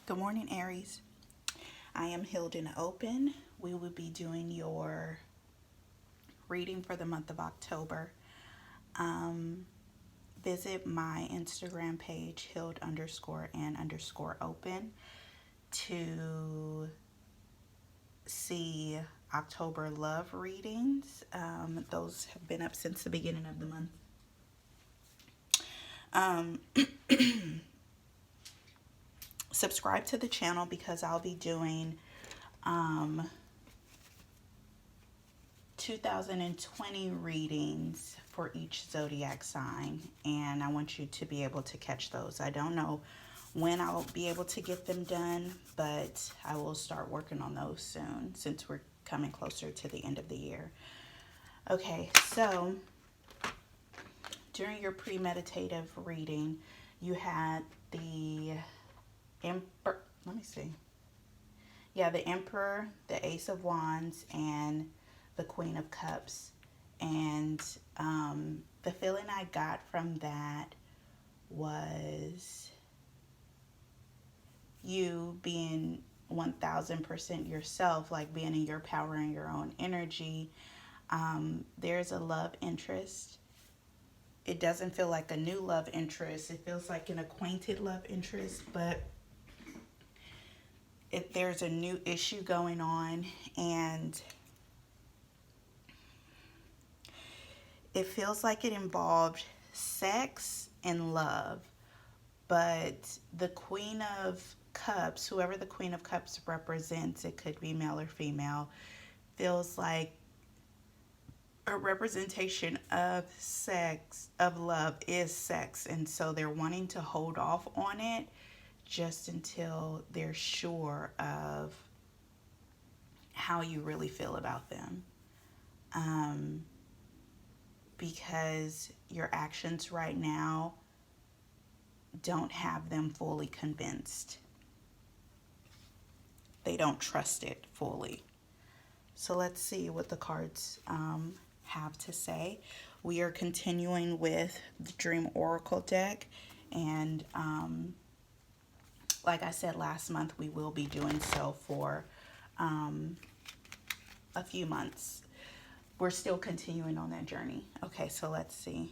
Good morning, Aries. I am healed and open. We will be doing your reading for the month of October. Um, Visit my Instagram page, healed underscore and underscore open, to see October love readings. Those have been up since the beginning of the month. Um, Subscribe to the channel because I'll be doing um, 2020 readings for each zodiac sign, and I want you to be able to catch those. I don't know when I'll be able to get them done, but I will start working on those soon since we're coming closer to the end of the year. Okay, so during your premeditative reading, you had the Emperor. Let me see. Yeah, the Emperor, the Ace of Wands, and the Queen of Cups. And the feeling I got from that was you being 1000% yourself, like being in your power and your own energy. There's a love interest. It doesn't feel like a new love interest, it feels like an acquainted love interest, but if there's a new issue going on, and it feels like it involved sex and love. But the Queen of Cups, whoever the Queen of Cups represents, it could be male or female, feels like a representation of sex, of love is sex. And so they're wanting to hold off on it just until they're sure of how you really feel about them. Because your actions right now don't have them fully convinced. They don't trust it fully. So let's see what the cards have to say. We are continuing with the Dream Oracle deck. And like I said last month, we will be doing so for a few months. We're still continuing on that journey. Okay, so let's see.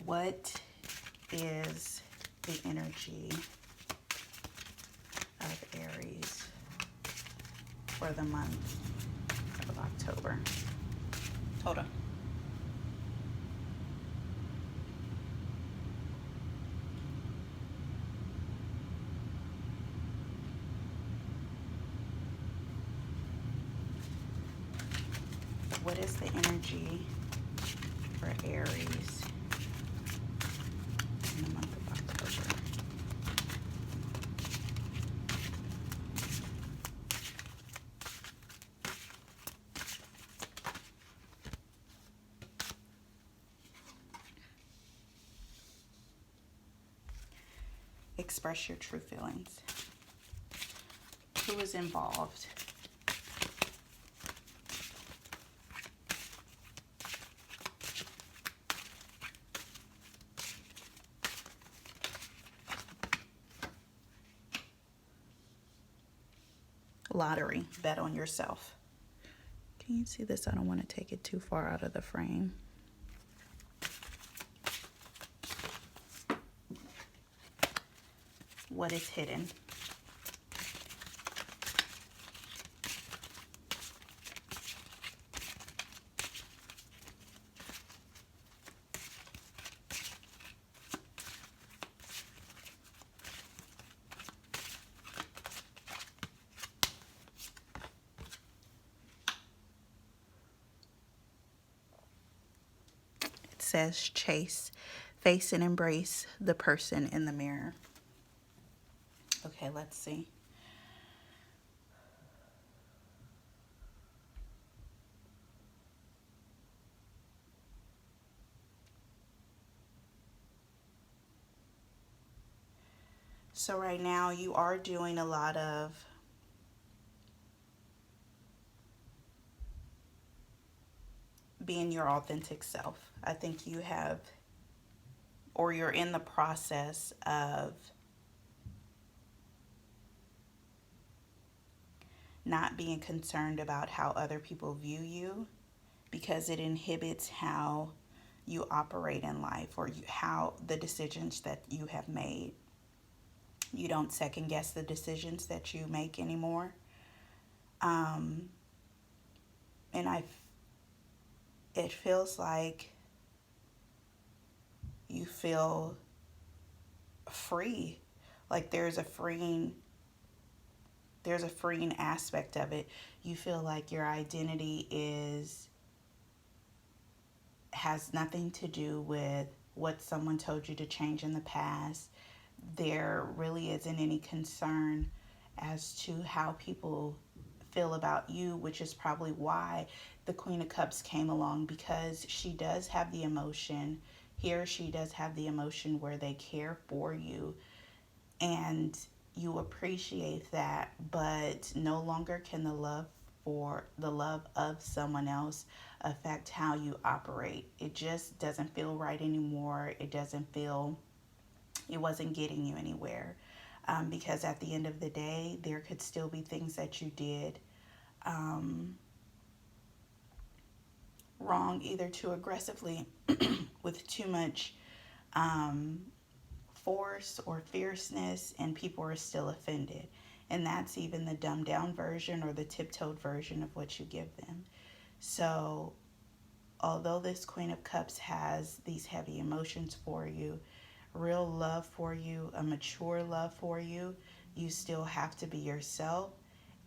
What is the energy of Aries for the month of October? Hold on. What is the energy for Aries in the month of October? Express your true feelings. Who is involved? Lottery. Bet on yourself. Can you see this? I don't want to take it too far out of the frame. What is hidden? It says chase, face and embrace the person in the mirror. Okay, let's see. So right now you are doing a lot of being your authentic self. I think you have, or you're in the process of not being concerned about how other people view you, because it inhibits how you operate in life, or how the decisions that you have made. You don't second guess the decisions that you make anymore. Um, and it feels like you feel free. Like there's a freeing aspect of it. You feel like your identity has nothing to do with what someone told you to change in the past. There really isn't any concern as to how people feel about you, which is probably why the Queen of Cups came along, because she does have the emotion. Here she does have the emotion where they care for you, and you appreciate that, but no longer can the love of someone else affect how you operate. It just doesn't feel right anymore. It wasn't getting you anywhere. Because at the end of the day, there could still be things that you did um, wrong, either too aggressively with too much um, force or fierceness, and people are still offended. And that's even the dumbed down version or the tiptoed version of what you give them. So, although this Queen of Cups has these heavy emotions for you, real love for you, a mature love for you, you still have to be yourself.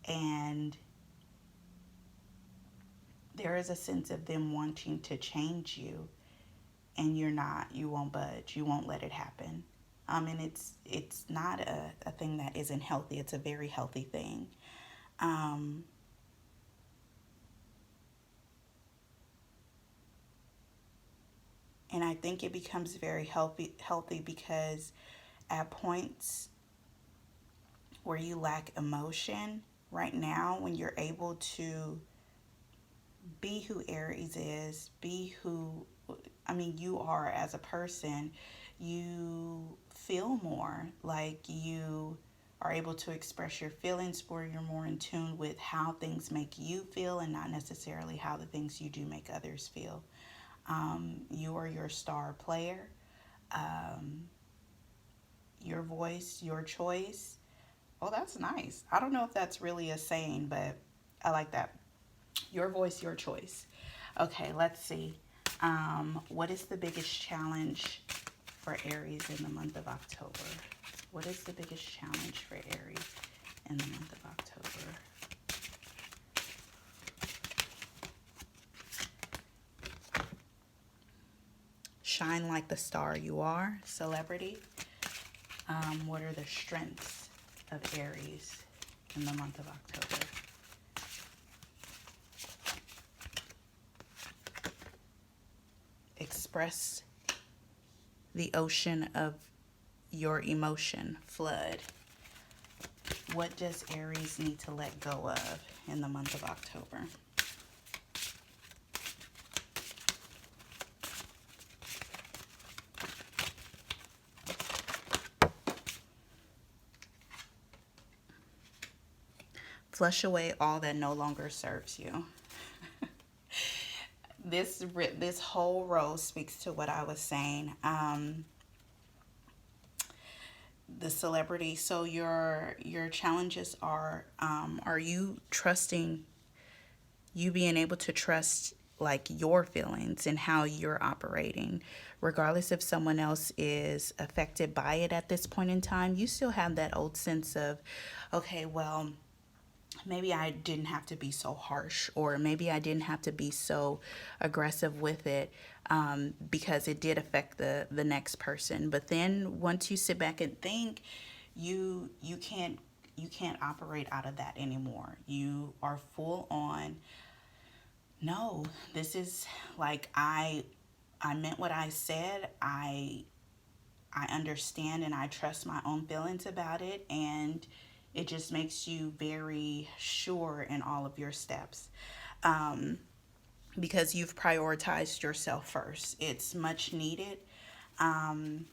And there is a sense of them wanting to change you, and you're not. You won't budge. You won't let it happen. And it's not a thing that isn't healthy. It's a very healthy thing. Um, and I think it becomes very healthy because at points where you lack emotion, right now, when you're able to be who Aries is, be who, I mean, you are as a person, you feel more like you are able to express your feelings, where you're more in tune with how things make you feel and not necessarily how the things you do make others feel. You are your star player, um, your voice, your choice. Oh, that's nice. I don't know if that's really a saying, but I like that. Your voice, your choice. Okay, let's see. What is the biggest challenge for Aries in the month of October? What is the biggest challenge for Aries in the month of October? Shine like the star you are, celebrity. What are the strengths of Aries in the month of October? Express the ocean of your emotion, flood. What does Aries need to let go of in the month of October? Flush away all that no longer serves you. This whole row speaks to what I was saying. The celebrity. So your challenges are you trusting, you being able to trust like your feelings and how you're operating, regardless if someone else is affected by it at this point in time. You still have that old sense of, okay, well, maybe I didn't have to be so harsh, or maybe I didn't have to be so aggressive with it, because it did affect the next person. But then once you sit back and think, you can't operate out of that anymore. You are full on. No, this is like I meant what I said. I understand and I trust my own feelings about it, and it just makes you very sure in all of your steps. Um, because you've prioritized yourself first. It's much needed. Um,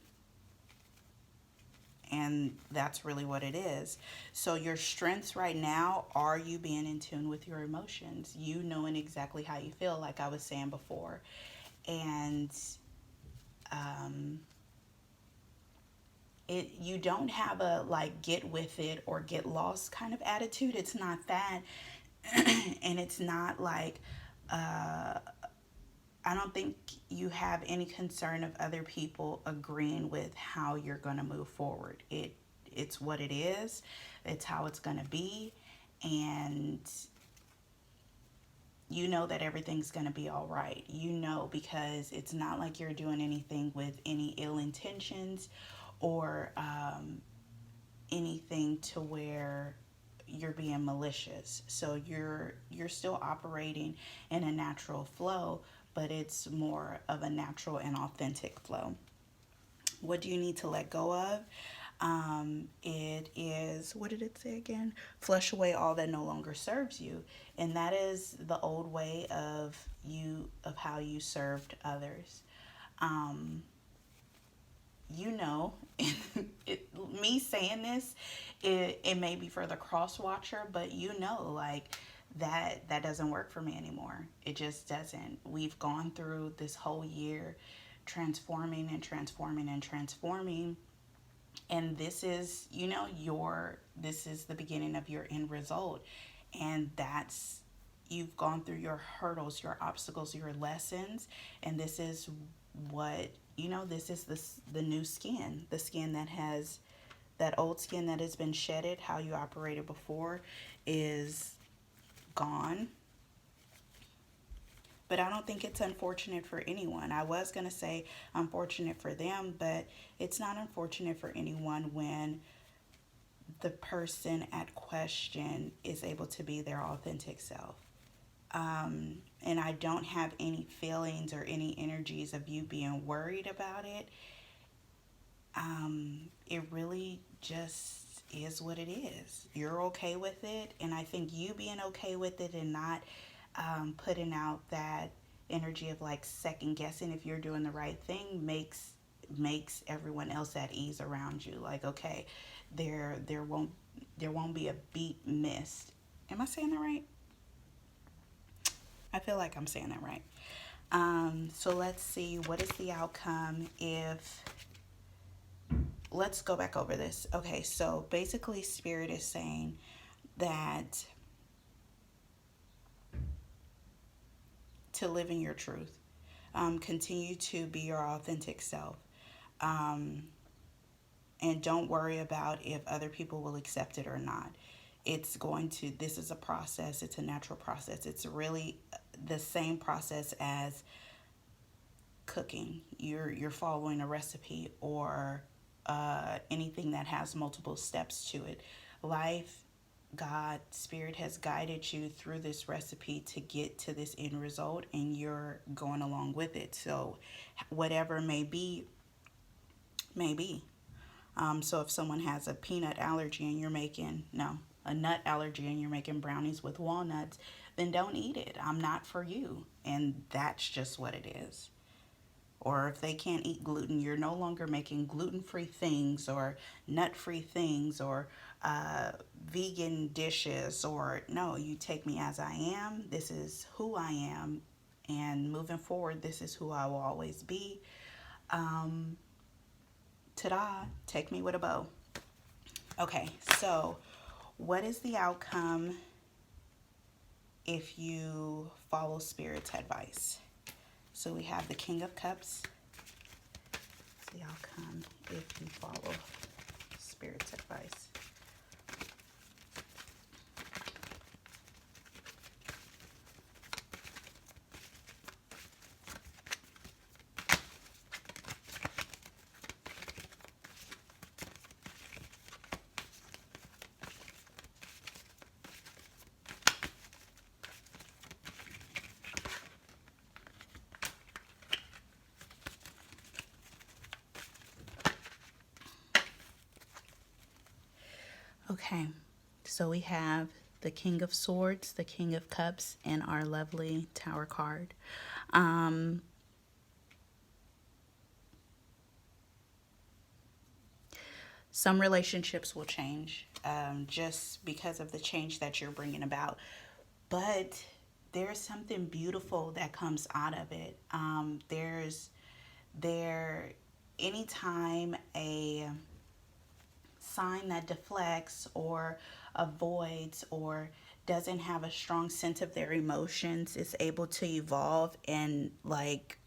and that's really what it is. So your strengths right now are you being in tune with your emotions, you knowing exactly how you feel, like I was saying before. And um, you don't have a like get with it or get lost kind of attitude. It's not that. And it's not like I don't think you have any concern of other people agreeing with how you're going to move forward. It's what it is. It's how it's going to be, and you know that everything's going to be all right. You know, because it's not like you're doing anything with any ill intentions or anything to where you're being malicious. So you're still operating in a natural flow, but it's more of a natural and authentic flow. What do you need to let go of? It is, what did it say again? Flush away all that no longer serves you. And that is the old way of how you served others. Um, you know, me saying this, it may be for the cross watcher, but you know, like that doesn't work for me anymore. It just doesn't. We've gone through this whole year transforming and transforming and transforming, and this is, this is the beginning of your end result. And that's, you've gone through your hurdles, your obstacles, your lessons, and this is what, this is the new skin, the skin that has, that old skin that has been shedded, how you operated before is gone. But I don't think it's unfortunate for anyone. I was going to say unfortunate for them, but it's not unfortunate for anyone when the person at question is able to be their authentic self. And I don't have any feelings or any energies of you being worried about it. It really just is what it is. You're okay with it, and I think you being okay with it and not putting out that energy of like second guessing if you're doing the right thing makes everyone else at ease around you. Like, okay, there won't be a beat missed. Am I saying that right? I feel like I'm saying that right. So let's see, what is the outcome if, let's go back over this. Okay, so basically Spirit is saying that to live in your truth, continue to be your authentic self, um, and don't worry about if other people will accept it or not. This is a process, it's a natural process. It's really the same process as cooking. You're following a recipe or anything that has multiple steps to it. Life, God, Spirit has guided you through this recipe to get to this end result, and you're going along with it. So, whatever may be. So, if someone has a peanut allergy and you're making, no, a nut allergy and you're making brownies with walnuts, then don't eat it. I'm not for you. And that's just what it is. Or if they can't eat gluten, you're no longer making gluten-free things or nut-free things or vegan dishes. Or no, you take me as I am. This is who I am, and moving forward, this is who I will always be. um Ta-da, take me with a bow. Okay, so what is the outcome if you follow Spirit's advice? So we have the King of Cups. What's the outcome if you follow Spirit's advice? Okay, so we have the King of Swords, the King of Cups, and our lovely Tower card. Um, some relationships will change just because of the change that you're bringing about. But there's something beautiful that comes out of it. There, anytime a sign that deflects or avoids or doesn't have a strong sense of their emotions is able to evolve and like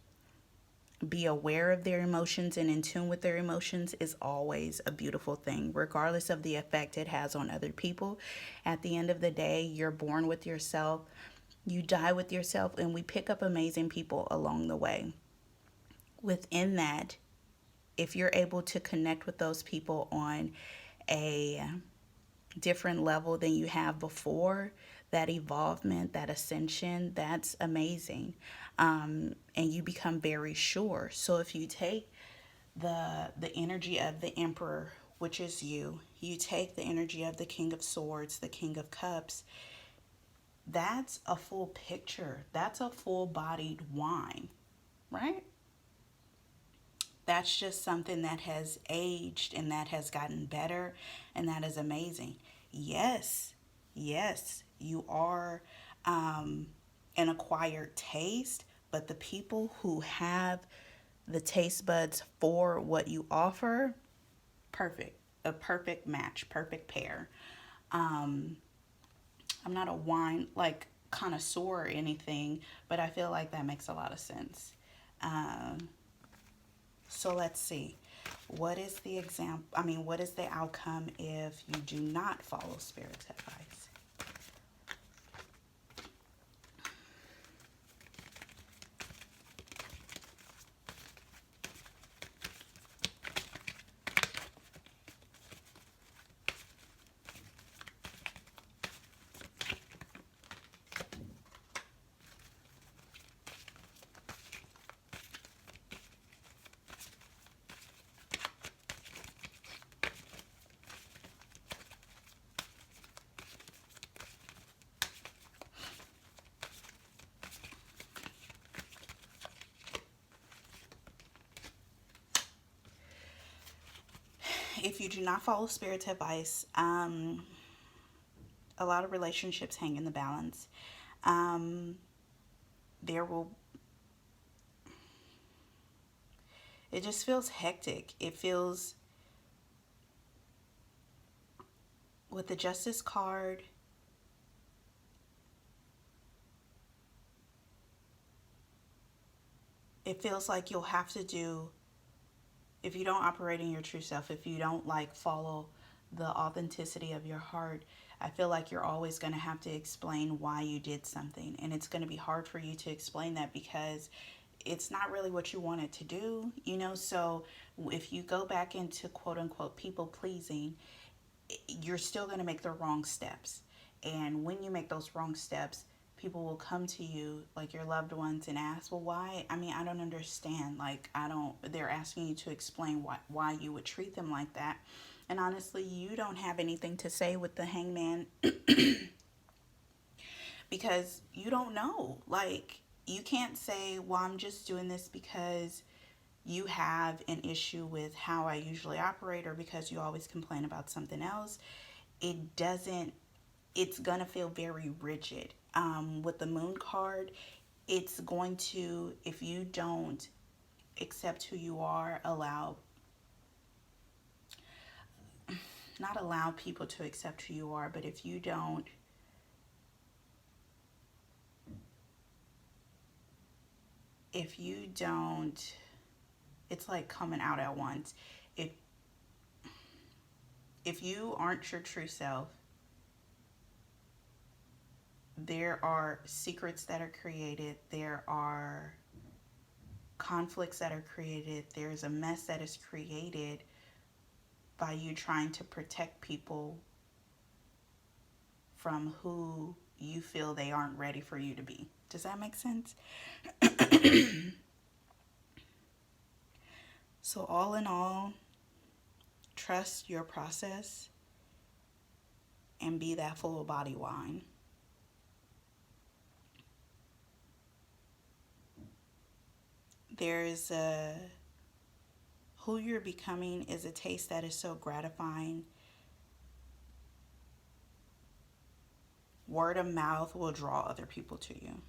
be aware of their emotions and in tune with their emotions is always a beautiful thing, regardless of the effect it has on other people. At the end of the day, you're born with yourself, you die with yourself, and we pick up amazing people along the way. Within that, if you're able to connect with those people on a different level than you have before, that evolvement, that ascension, that's amazing. And you become very sure. So if you take the energy of the Emperor, which is you take the energy of the King of Swords, the King of Cups, that's a full picture. That's a full bodied wine, right? That's just something that has aged and that has gotten better, and that is amazing. Yes, yes, you are an acquired taste, but the people who have the taste buds for what you offer, perfect. A perfect match, perfect pair. Um, I'm not a wine like connoisseur or anything, but I feel like that makes a lot of sense. Um, So let's see. What is the example? I mean, what is the outcome if you do not follow Spirit's advice? If you do not follow Spirit's advice, a lot of relationships hang in the balance. Um, there will, it just feels hectic. It feels, with the Justice card, it feels like you'll have to do, if you don't operate in your true self, if you don't like follow the authenticity of your heart, I feel like you're always going to have to explain why you did something. And it's going to be hard for you to explain that because it's not really what you wanted to do, you know? So if you go back into quote unquote people pleasing, you're still going to make the wrong steps. And when you make those wrong steps, people will come to you, like your loved ones, and ask, well, why? I mean, I don't understand. Like, I don't, they're asking you to explain why you would treat them like that. And honestly, you don't have anything to say with the hangman because you don't know. Like, you can't say, well, I'm just doing this because you have an issue with how I usually operate or because you always complain about something else. It doesn't, it's going to feel very rigid. With the moon card, it's going to, if you don't accept who you are, not allow people to accept who you are, but if you don't, it's like coming out at once. If, if you aren't your true self, there are secrets that are created, there are conflicts that are created, there's a mess that is created by you trying to protect people from who you feel they aren't ready for you to be. Does that make sense? So, all in all, trust your process. and be that full body wine. There's a who you're becoming is a taste that is so gratifying. Word of mouth will draw other people to you.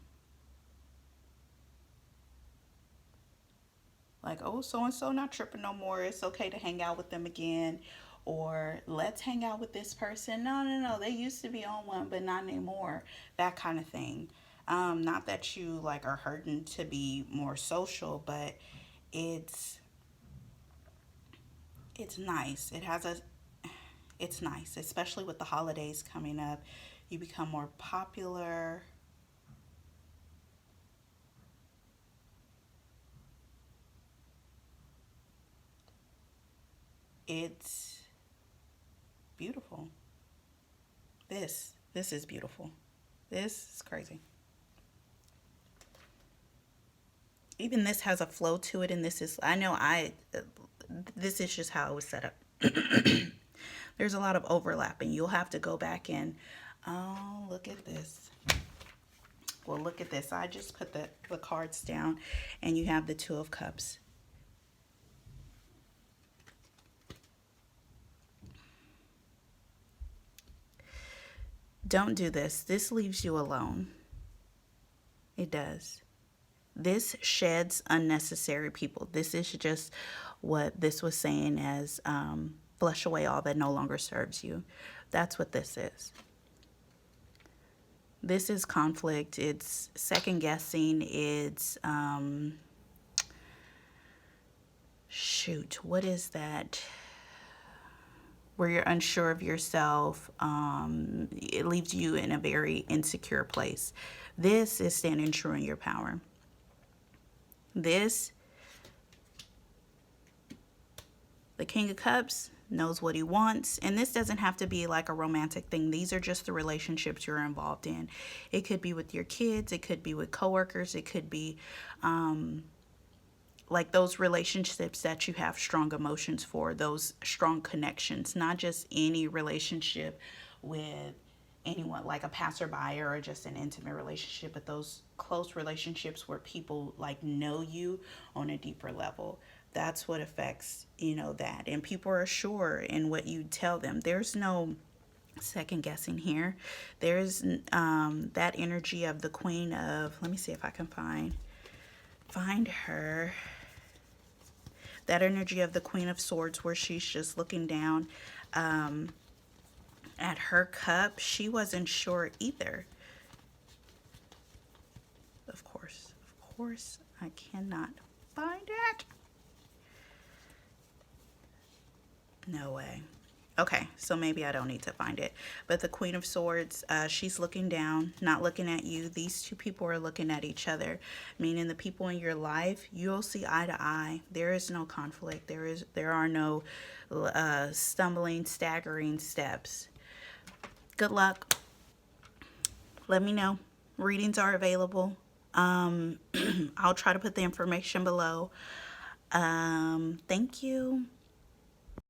Like, oh, so and so not tripping no more. It's okay to hang out with them again. Or let's hang out with this person. No, no, no. They used to be on one, but not anymore. That kind of thing. Not that you like are hurting to be more social, but it's it's nice. It's nice, especially with the holidays coming up. You become more popular. It's beautiful. This is beautiful. This is crazy. Even this has a flow to it, and this is I know I this is just how it was set up. There's a lot of overlapping. You'll have to go back and oh, look at this. Well, look at this. I just put the cards down, and you have the Two of Cups. Don't do this. This leaves you alone. It does. This sheds unnecessary people. This is just what this was saying as flush away all that no longer serves you. That's what this is. This is conflict. It's second guessing. It's, shoot, what is that? Where you're unsure of yourself. It leaves you in a very insecure place. This is standing true in your power. This, the King of Cups, knows what he wants. And this doesn't have to be like a romantic thing. These are just the relationships you're involved in. It could be with your kids. It could be with coworkers. It could be like those relationships that you have strong emotions for, those strong connections, not just any relationship with anyone like a passerby or just an intimate relationship, but those close relationships where people like know you on a deeper level. That's what affects, that. And people are sure in what you tell them. There's no second guessing here. There's that energy of the Queen of, let me see if I can find her. That energy of the Queen of Swords where she's just looking down at her cup. She wasn't sure either. Of course, I cannot find it. No way. Okay, so maybe I don't need to find it. But the Queen of Swords, she's looking down, not looking at you. These two people are looking at each other, meaning the people in your life, you'll see eye to eye. There is no conflict. There are no stumbling, staggering steps. Good luck. Let me know. Readings are available. I'll try to put the information below. Thank you.